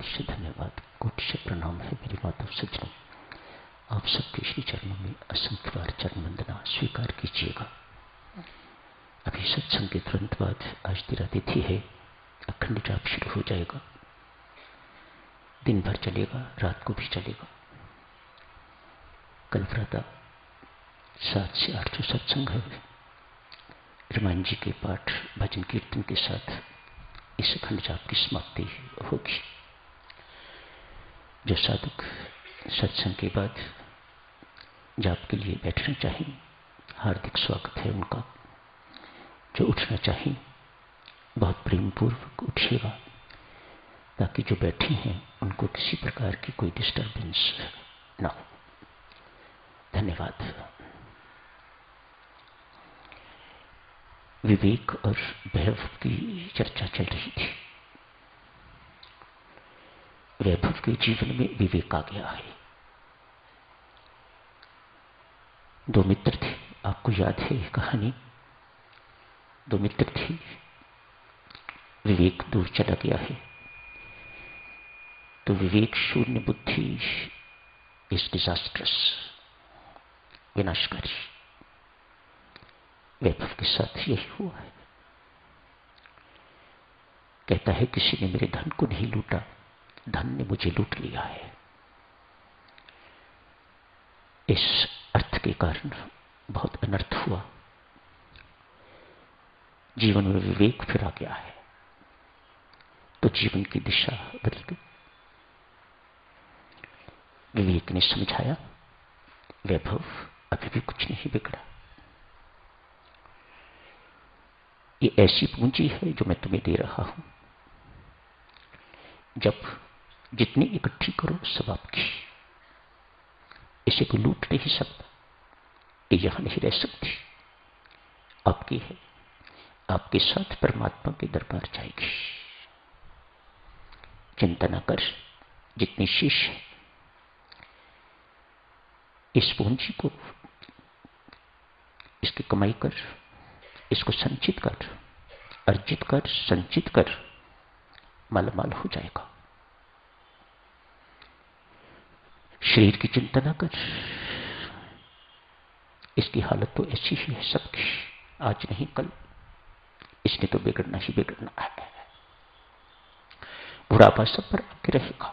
से धन्यवाद, कोटि से प्रणाम है मेरी माता सज्जनों। आप सबके श्री चरणों में असंख्य बार चरण वंदना स्वीकार कीजिएगा। अभी सत्संग के तुरंत बाद आज तेरा तिथि है, अखंड जाप शुरू हो जाएगा। दिन भर चलेगा, रात को भी चलेगा। कल प्रातः 7 से 8 जो सत्संग है, रामायण जी के पाठ भजन कीर्तन के साथ इस अखंड जाप की समाप्ति होगी। जो साधक सत्संग के बाद जाप के लिए बैठना चाहिए, हार्दिक स्वागत है उनका। जो उठना चाहिए बहुत प्रेम पूर्वक उठिएगा, ताकि जो बैठे हैं उनको किसी प्रकार की कोई डिस्टर्बेंस ना हो। धन्यवाद। विवेक और वैभव की चर्चा चल रही थी। वैभव के जीवन में विवेक आ गया है। दो मित्र थे, आपको याद है कहानी। दो मित्र थे, विवेक दूर चला गया है, तो विवेक शून्य बुद्धि इज डिजास्ट्रस, विनाशकारी। वैभव के साथ यही हुआ है। कहता है किसी ने मेरे धन को नहीं लूटा, धन ने मुझे लूट लिया है। इस अर्थ के कारण बहुत अनर्थ हुआ। जीवन में विवेक फिर आ गया है, तो जीवन की दिशा बदल गई। विवेक ने समझाया, वैभव अभी भी कुछ नहीं बिगड़ा। ये ऐसी पूंजी है जो मैं तुम्हें दे रहा हूं। जब जितनी इकट्ठी करो सब आपकी। इसे कोई लूट नहीं सकता। ये यहां नहीं रह सकती, आपकी है। आपके साथ परमात्मा के दरबार जाएगी। चिंता न कर, जितनी शेष है इस पूंजी को, इसकी कमाई कर, इसको संचित कर, अर्जित कर, संचित कर, मालामाल हो जाएगा। शरीर की चिंता न कर, इसकी हालत तो ऐसी ही है सबकी, आज नहीं कल इसने तो बिगड़ना ही बिगड़ना है। बुढ़ापा सब पर आके रहेगा,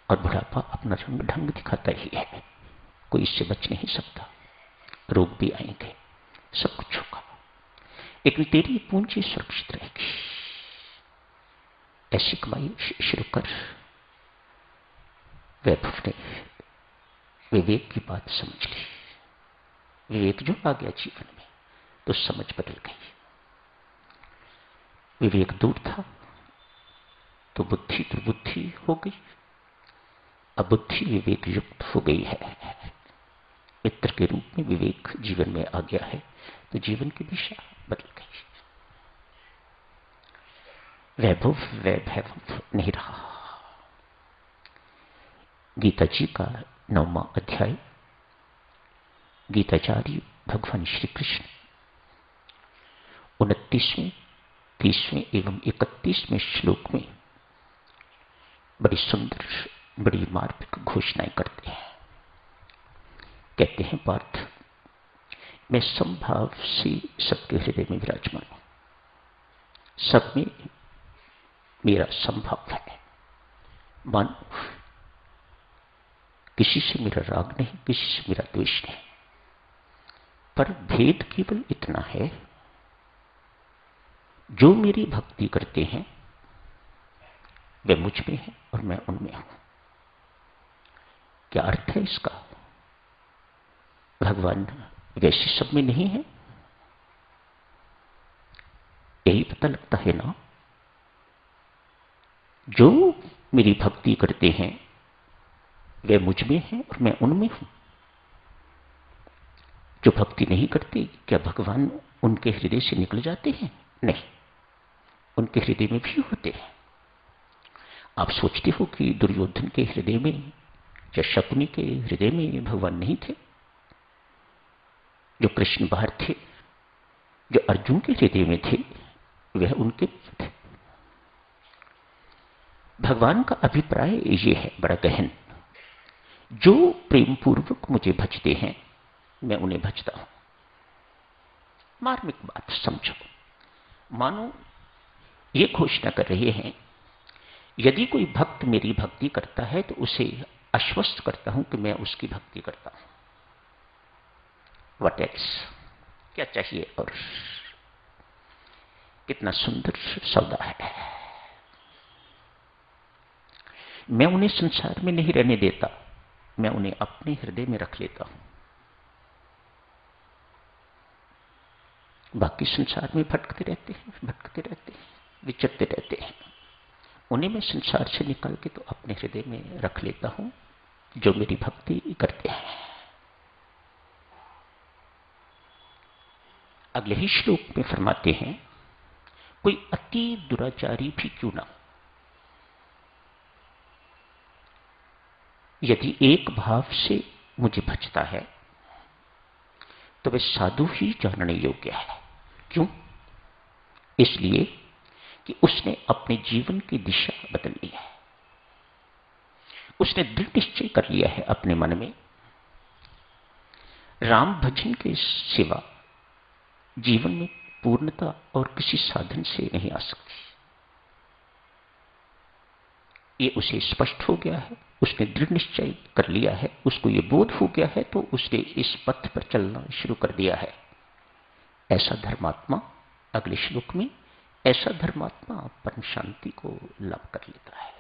और बुढ़ापा अपना रंग ढंग दिखाता ही है। कोई इससे बच नहीं सकता। रोग भी आएंगे, सब कुछ होगा, लेकिन तेरी पूंजी सुरक्षित रहेगी। ऐसी कमाई शुरू कर। वैभव ने विवेक की बात समझ ली। विवेक जो आ गया जीवन में, तो समझ बदल गई। विवेक दूर था तो बुद्धि दुर्बुद्धि हो गई, अब बुद्धि विवेक युक्त हो गई है। मित्र के रूप में विवेक जीवन में आ गया है, तो जीवन की दिशा बदल गई। वैभव वैभव नहीं रहा। गीता जी का 9वां अध्याय, गीताचार्य भगवान श्री कृष्ण 29वें, 30वें एवं 31वें श्लोक में बड़ी सुंदर, बड़ी मार्मिक घोषणाएं करते हैं। कहते हैं, पार्थ, मैं समभाव से सबके हृदय में विराजमान हूं। सब में मेरा संभाव है। मानो किसी से मेरा राग नहीं, किसी से मेरा द्वेष नहीं, पर भेद केवल इतना है, जो मेरी भक्ति करते हैं वे मुझ में है और मैं उनमें हूं। क्या अर्थ है इसका? भगवान वैसे सब में नहीं है, यही पता लगता है ना। जो मेरी भक्ति करते हैं वे मुझ में हैं और मैं उनमें हूं। जो भक्ति नहीं करते, क्या भगवान उनके हृदय से निकल जाते हैं? नहीं, उनके हृदय में भी होते हैं। आप सोचते हो कि दुर्योधन के हृदय में या शकुनी के हृदय में भगवान नहीं थे? जो कृष्ण बाहर थे, जो अर्जुन के हृदय में थे, वह उनके थे। भगवान का अभिप्राय ये है बड़ा गहन, जो प्रेम पूर्वक मुझे भजते हैं मैं उन्हें भजता हूं। मार्मिक बात समझो, मानो ये घोषणा कर रहे हैं, यदि कोई भक्त मेरी भक्ति करता है तो उसे आश्वस्त करता हूं कि मैं उसकी भक्ति करता हूं। व्हाट एल्स, क्या चाहिए और। कितना सुंदर सौदा है। मैं उन्हें संसार में नहीं रहने देता, मैं उन्हें अपने हृदय में रख लेता हूं। बाकी संसार में भटकते रहते हैं, विचरते रहते हैं। उन्हें मैं संसार से निकाल के तो अपने हृदय में रख लेता हूं, जो मेरी भक्ति करते हैं। अगले ही श्लोक में फरमाते हैं, कोई अति दुराचारी भी क्यों ना, यदि एक भाव से मुझे भजता है तो वह साधु ही जानने योग्य है। क्यों? इसलिए कि उसने अपने जीवन की दिशा बदल ली है। उसने दृढ़ निश्चय कर लिया है अपने मन में, राम भजन के सिवा जीवन में पूर्णता और किसी साधन से नहीं आ सकती। ये उसे स्पष्ट हो गया है, उसने दृढ़ निश्चय कर लिया है, उसको ये बोध हो गया है, तो उसने इस पथ पर चलना शुरू कर दिया है। ऐसा धर्मात्मा, अगले श्लोक में, ऐसा धर्मात्मा परम शांति को लाभ कर लेता है।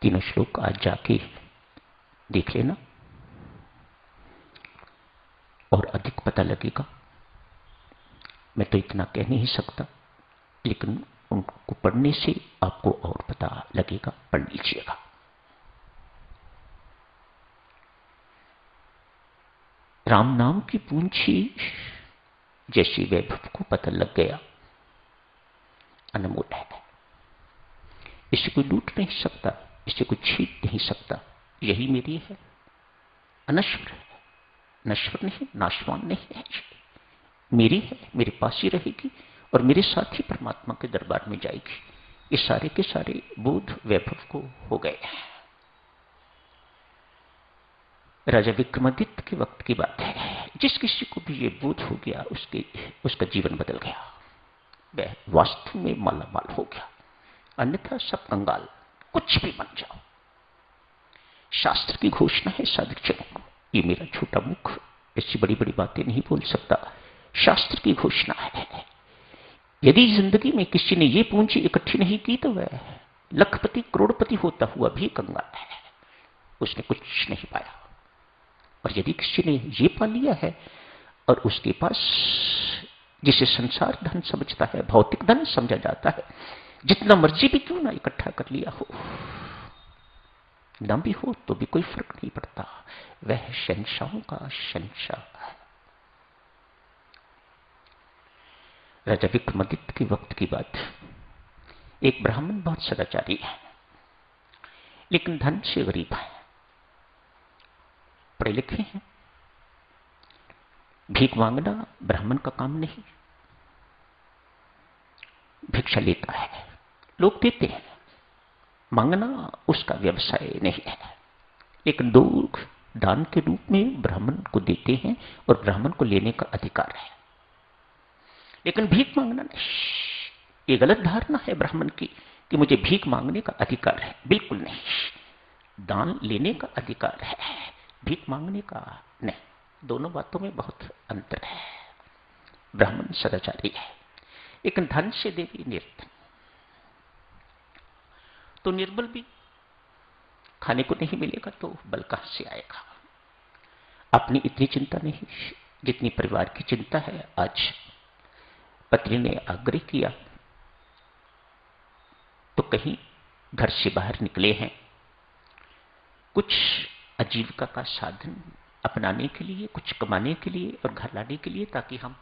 तीनों श्लोक आज जाके देख लेना और अधिक पता लगेगा। मैं तो इतना कह नहीं सकता, लेकिन उनको पढ़ने से आपको और पता लगेगा। पढ़ लीजिएगा। राम नाम की पूंछी जैसी वैभव को पता लग गया, अनमोल है। इसे कोई लूट नहीं सकता, इसे कोई छीन नहीं सकता। यही मेरी है, अनश्वर है, नश्वर नहीं, नाशवान नहीं है, मेरी है, मेरे पास ही रहेगी और मेरे साथ ही परमात्मा के दरबार में जाएगी। ये सारे के सारे बोध वैभव को हो गए। राजा विक्रमादित्य के वक्त की बात है। जिस किसी को भी ये बोध हो गया, उसका जीवन बदल गया। वह वास्तव में मालामाल हो गया, अन्यथा सब कंगाल। कुछ भी बन जाओ। शास्त्र की घोषणा है साधक जनों को, ये मेरा छोटा मुख ऐसी बड़ी बड़ी बातें नहीं बोल सकता। शास्त्र की घोषणा है, यदि जिंदगी में किसी ने ये पूंजी इकट्ठी नहीं की तो वह लखपति करोड़पति होता हुआ भी कंगाल है, उसने कुछ नहीं पाया। और यदि किसी ने ये पा लिया है और उसके पास, जिसे संसार धन समझता है, भौतिक धन समझा जाता है, जितना मर्जी भी क्यों ना इकट्ठा कर लिया हो, न भी हो तो भी कोई फर्क नहीं पड़ता। वह शहंशाहों का शहंशाह है। राजा विक्रमादित्य के वक्त की बात। एक ब्राह्मण बहुत सदाचारी है, लेकिन धन से गरीब है। पढ़े लिखे हैं, भीख मांगना ब्राह्मण का काम नहीं। भिक्षा लेता है, लोग देते हैं, मांगना उसका व्यवसाय नहीं है। लेकिन लोग दान के रूप में ब्राह्मण को देते हैं और ब्राह्मण को लेने का अधिकार है, लेकिन भीख मांगना नहीं। ये गलत धारणा है ब्राह्मण की कि मुझे भीख मांगने का अधिकार है। बिल्कुल नहीं। दान लेने का अधिकार है, भीख मांगने का नहीं। दोनों बातों में बहुत अंतर है। ब्राह्मण सदाचारी है, लेकिन धन से देवी निर्धन। तो निर्बल भी खाने को नहीं मिलेगा तो बल कहां से आएगा। अपनी इतनी चिंता नहीं जितनी परिवार की चिंता है। आज पत्नी ने आग्रह किया तो कहीं घर से बाहर निकले हैं, कुछ आजीविका का साधन अपनाने के लिए, कुछ कमाने के लिए और घर लाने के लिए, ताकि हम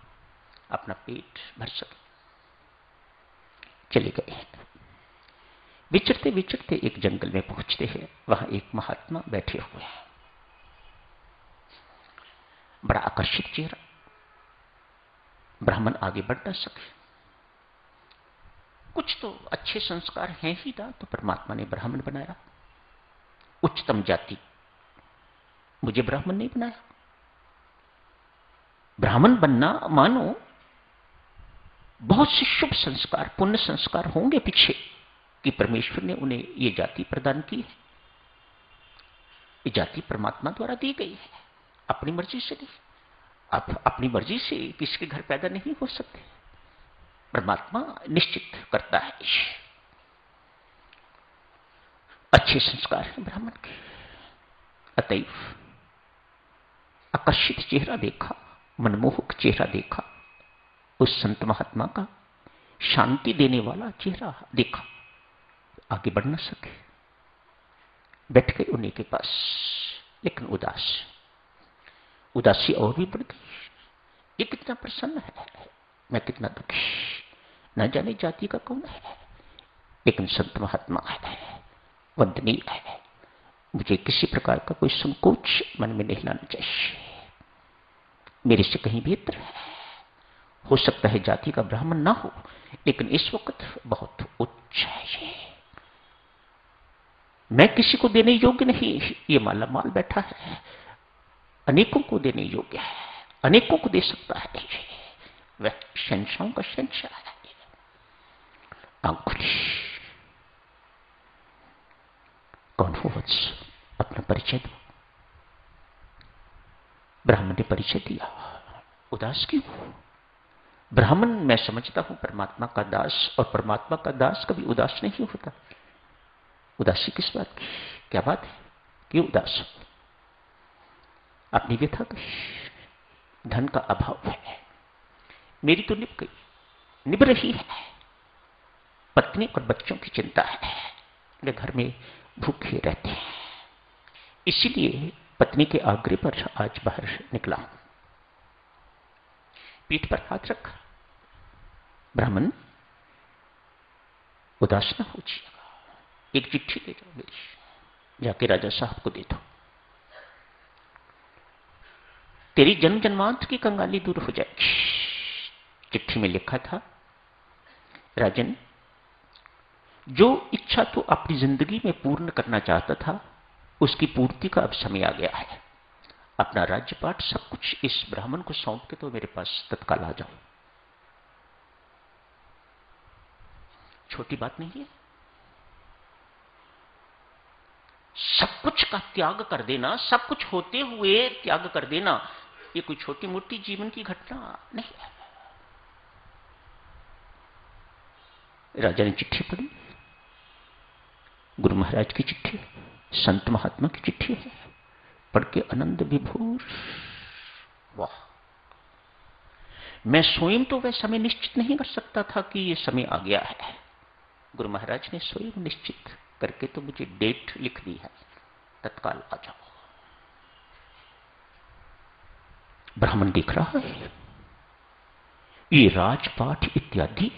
अपना पेट भर सकें। चले गए हैं। विचरते विचरते एक जंगल में पहुंचते हैं। वहां एक महात्मा बैठे हुए हैं, बड़ा आकर्षित चेहरा। ब्राह्मण आगे बढ़ न सके, कुछ तो अच्छे संस्कार हैं ही ना, तो परमात्मा ने ब्राह्मण बनाया, उच्चतम जाति। मुझे ब्राह्मण नहीं बनाया। ब्राह्मण बनना मानो बहुत से शुभ संस्कार, पुण्य संस्कार होंगे पीछे कि परमेश्वर ने उन्हें ये जाति प्रदान की है। ये जाति परमात्मा द्वारा दी गई है, अपनी मर्जी से नहीं। आप अपनी मर्जी से किसी के घर पैदा नहीं हो सकते, परमात्मा निश्चित करता है। अच्छे संस्कार हैं ब्राह्मण के। अतएव आकर्षित चेहरा देखा, मनमोहक चेहरा देखा, उस संत महात्मा का शांति देने वाला चेहरा देखा, आगे बढ़ न सके, बैठ गए उन्हीं के पास। लेकिन उदासी और भी बढ़ गई। ये कितना प्रसन्न है, मैं कितना दुखी, न जाने जाति का कौन है, लेकिन संत महात्मा है, वंदनीय है। मुझे किसी प्रकार का कोई संकोच मन में नहीं लाना चाहिए। मेरे से कहीं बेहतर है। हो सकता है जाति का ब्राह्मण ना हो, लेकिन इस वक्त बहुत उच्च है ये। मैं किसी को देने योग्य नहीं, ये माला माल बैठा है, अनेकों को देने योग्य है, अनेकों को दे सकता है। वह शहंशाहों का शहंशाह है। अंकुश, कौन हो वत्स? अपना परिचय दो। ब्राह्मण ने परिचय दिया। उदास क्यों? ब्राह्मण मैं समझता हूं परमात्मा का दास, और परमात्मा का दास कभी उदास नहीं होता। उदासी किस बात की? क्या बात है? क्यों उदास हो? अपनी व्यथा कही। धन का अभाव है, मेरी तो निभ रही है। पत्नी और बच्चों की चिंता है, वे घर में भूखे रहते हैं। इसीलिए पत्नी के आग्रह पर आज बाहर निकला हूं। पीठ पर हाथ रखा। ब्राह्मण, उदास न हो जाइएगा, एक चिट्ठी ले जाओ मेरी, जाके राजा साहब को दे दो। तेरी जन्म जन्मांत की कंगाली दूर हो जाएगी। चिट्ठी में लिखा था, राजन, जो इच्छा तो अपनी जिंदगी में पूर्ण करना चाहता था, उसकी पूर्ति का अब समय आ गया है। अपना राज्यपाट सब कुछ इस ब्राह्मण को सौंप के तो मेरे पास तत्काल आ जाओ। छोटी बात नहीं है। सब कुछ का त्याग कर देना, सब कुछ होते हुए त्याग कर देना, ये कोई छोटी मोटी जीवन की घटना नहीं है। राजा ने चिट्ठी पढ़ी। गुरु महाराज की चिट्ठी, संत महात्मा की चिट्ठी है। पढ़ के आनंद विभोर। वाह! मैं स्वयं तो वह समय निश्चित नहीं कर सकता था कि यह समय आ गया है। गुरु महाराज ने स्वयं निश्चित करके तो मुझे डेट लिख दी है, तत्काल आ जाओ। ब्राह्मण दिख रहा है, ये राजपाठ इत्यादि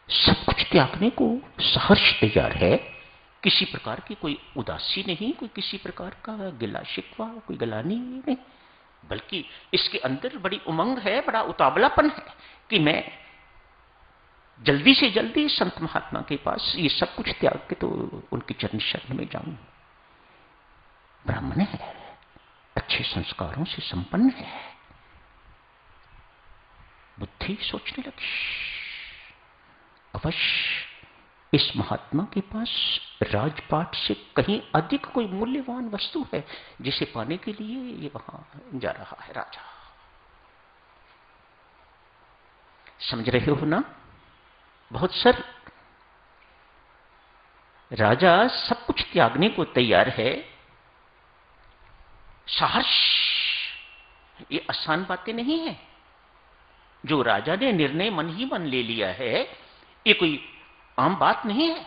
सब कुछ त्यागने को सहर्ष तैयार है। किसी प्रकार की कोई उदासी नहीं, कोई किसी प्रकार का गिला शिकवा, कोई गलानी नहीं, बल्कि इसके अंदर बड़ी उमंग है, बड़ा उतावलापन है कि मैं जल्दी से जल्दी संत महात्मा के पास ये सब कुछ त्याग के तो उनकी चरण शरण में जाऊं। ब्राह्मण है, अच्छे संस्कारों से संपन्न है। बुद्धि सोचने लगी, अवश्य इस महात्मा के पास राजपाट से कहीं अधिक कोई मूल्यवान वस्तु है, जिसे पाने के लिए ये वहां जा रहा है राजा। समझ रहे हो ना? बहुत सर, राजा सब कुछ त्यागने को तैयार है। सहर्ष, ये आसान बातें नहीं है। जो राजा ने निर्णय मन ही मन ले लिया है, ये कोई आम बात नहीं है।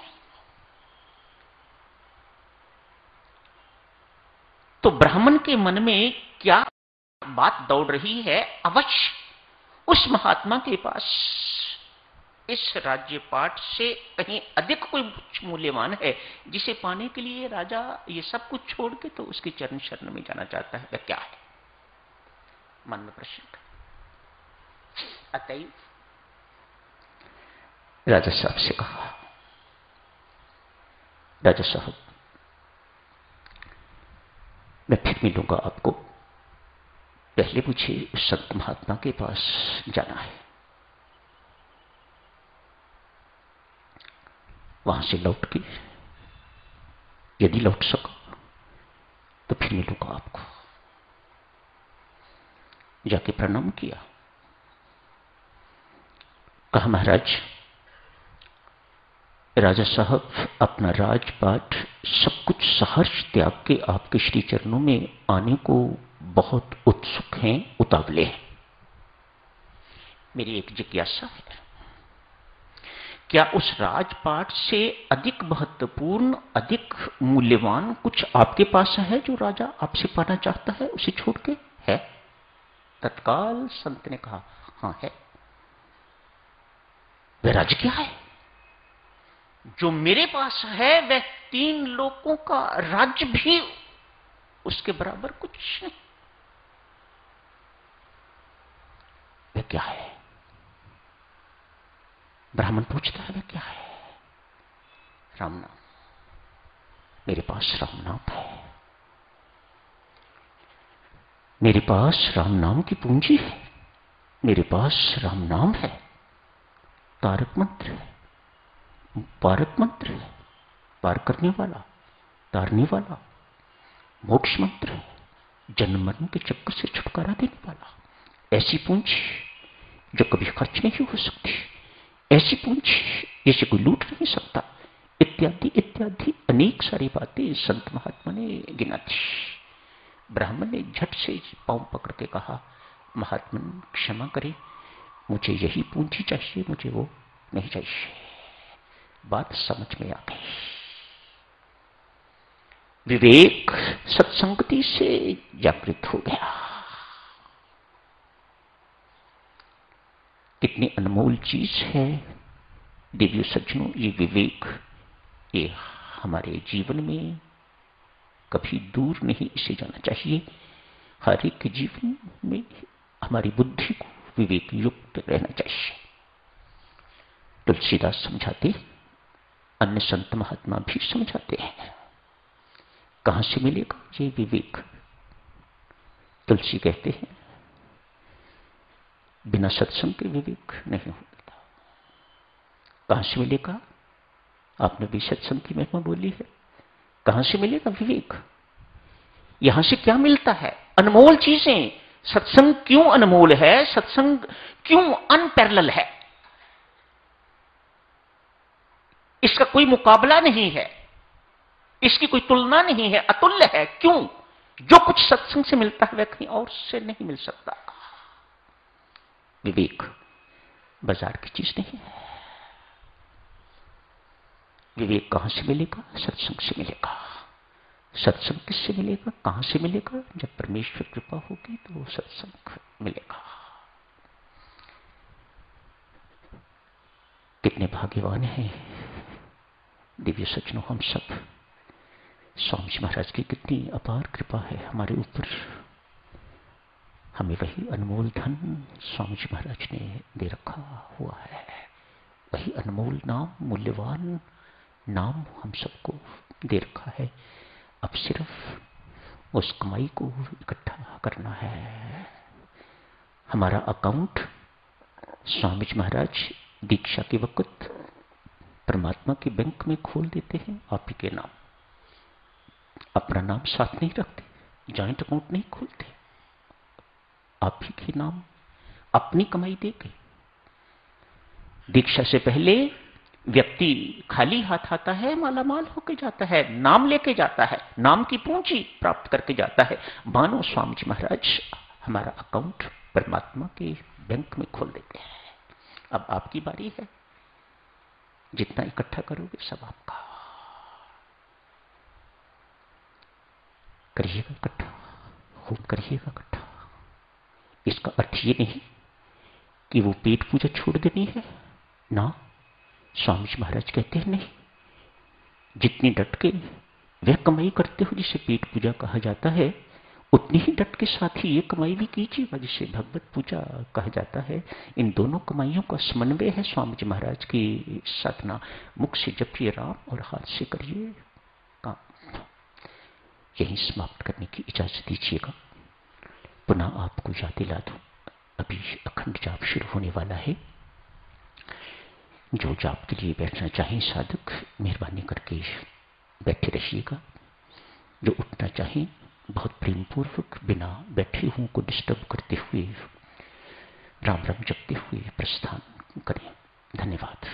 तो ब्राह्मण के मन में क्या बात दौड़ रही है? अवश्य उस महात्मा के पास इस राज्यपाठ से कहीं अधिक कोई मूल्यवान है, जिसे पाने के लिए राजा ये सब कुछ छोड़ के तो उसके चरण शरण में जाना चाहता है। वह क्या है? मन में प्रश्न। अतएव राजा साहब से कहा, राजा साहब, मैं फिर मिलूंगा आपको, पहले मुझे उस संत महात्मा के पास जाना है, वहां से लौट के यदि लौट सका तो फिर मिलूंगा आपको। जाके प्रणाम किया, कहा महाराज, राजा साहब अपना राजपाट सब कुछ सहर्ष त्याग के आपके श्री चरणों में आने को बहुत उत्सुक हैं, उतावले हैं। मेरी एक जिज्ञासा है, क्या उस राजपाट से अधिक महत्वपूर्ण, अधिक मूल्यवान कुछ आपके पास है जो राजा आपसे पाना चाहता है उसे छोड़ के? है? तत्काल संत ने कहा, हां है। वह राज्य क्या है? जो मेरे पास है वह 3 लोकों का राज्य भी उसके बराबर कुछ नहीं। वह क्या है? ब्राह्मण पूछता है, वह क्या है? राम नाम। मेरे पास राम नाम है, मेरे पास राम नाम की पूंजी है, मेरे पास राम नाम है, तारक मंत्र है, पारक मंत्र है, पार करने वाला, तारने वाला, मोक्ष मंत्र है, जन्म मरण के चक्कर से छुटकारा देने वाला। ऐसी पूंजी जो कभी खर्च नहीं हो सकती, ऐसी पूंजी जिसे कोई लूट नहीं सकता, इत्यादि इत्यादि अनेक सारी बातें संत महात्मा ने गिना थी। ब्राह्मण ने झट से पांव पकड़ के कहा, महात्मन क्षमा करें, मुझे यही पूंजी चाहिए, मुझे वो नहीं चाहिए। बात समझ में आ गई। विवेक सत्संगति से जागृत हो गया। कितनी अनमोल चीज है दिव्य सज्जनों ये विवेक, ये हमारे जीवन में कभी दूर नहीं इसे जाना चाहिए। हर एक के जीवन में हमारी बुद्धि को विवेक युक्त रहना चाहिए। तुलसीदास समझाते, अन्य संत महात्मा भी समझाते हैं। कहां से मिलेगा ये विवेक? तुलसी कहते हैं, बिना सत्संग के विवेक नहीं मिलता। कहां से मिलेगा? आपने भी सत्संग की महिमा बोली है। कहां से मिलेगा विवेक? यहां से क्या मिलता है? अनमोल चीजें। सत्संग क्यों अनमोल है? सत्संग क्यों अनपैरेलल है? इसका कोई मुकाबला नहीं है, इसकी कोई तुलना नहीं है, अतुल्य है। क्यों? जो कुछ सत्संग से मिलता है वह कहीं और से नहीं मिल सकता। विवेक बाजार की चीज नहीं है। विवेक कहां से मिलेगा? सत्संग से मिलेगा। सत्संग किससे मिलेगा? कहां से मिलेगा? जब परमेश्वर कृपा होगी तो वो सत्संग मिलेगा। कितने भाग्यवान हैं दिव्य सज्जनों हम सब। स्वामी जी महाराज की कितनी अपार कृपा है हमारे ऊपर। हमें वही अनमोल धन स्वामी जी महाराज ने दे रखा हुआ है। वही अनमोल नाम, मूल्यवान नाम हम सबको दे रखा है। अब सिर्फ उस कमाई को इकट्ठा करना है। हमारा अकाउंट स्वामी जी महाराज दीक्षा के वक्त परमात्मा के बैंक में खोल देते हैं आप ही के नाम। अपना नाम साथ नहीं रखते, जॉइंट अकाउंट नहीं खोलते। आप ही के नाम अपनी कमाई देके। दीक्षा से पहले व्यक्ति खाली हाथ आता है, मालामाल होके जाता है, नाम लेके जाता है, नाम की पूंजी प्राप्त करके जाता है। मानो स्वामी जी महाराज हमारा अकाउंट परमात्मा के बैंक में खोल देते हैं। अब आपकी बारी है, जितना इकट्ठा करोगे सब आपका। करिएगा इकट्ठा, खूब करिएगा इकट्ठा। इसका अर्थ ये नहीं कि वो पेट पूजा छोड़ देनी है ना। स्वामी जी महाराज कहते हैं नहीं, जितनी डट के वह कमाई करते हो जिसे पेट पूजा कहा जाता है, उतनी ही डट के साथ ही ये कमाई भी कीजिएगा जिसे भगवत पूजा कहा जाता है। इन दोनों कमाइयों का समन्वय है स्वामी जी महाराज की साधना। मुख से जपिए राम और हाथ से करिए यहीं समाप्त करने की इजाजत दीजिएगा। पुनः आपको याद दिला दूं, अभी अखंड जाप शुरू होने वाला है। जो जाप के लिए बैठना चाहें साधक, मेहरबानी करके बैठे रहिएगा। जो उठना चाहें, बहुत प्रेम पूर्वक बिना बैठे हुओं को डिस्टर्ब करते हुए राम राम जपते हुए प्रस्थान करें। धन्यवाद।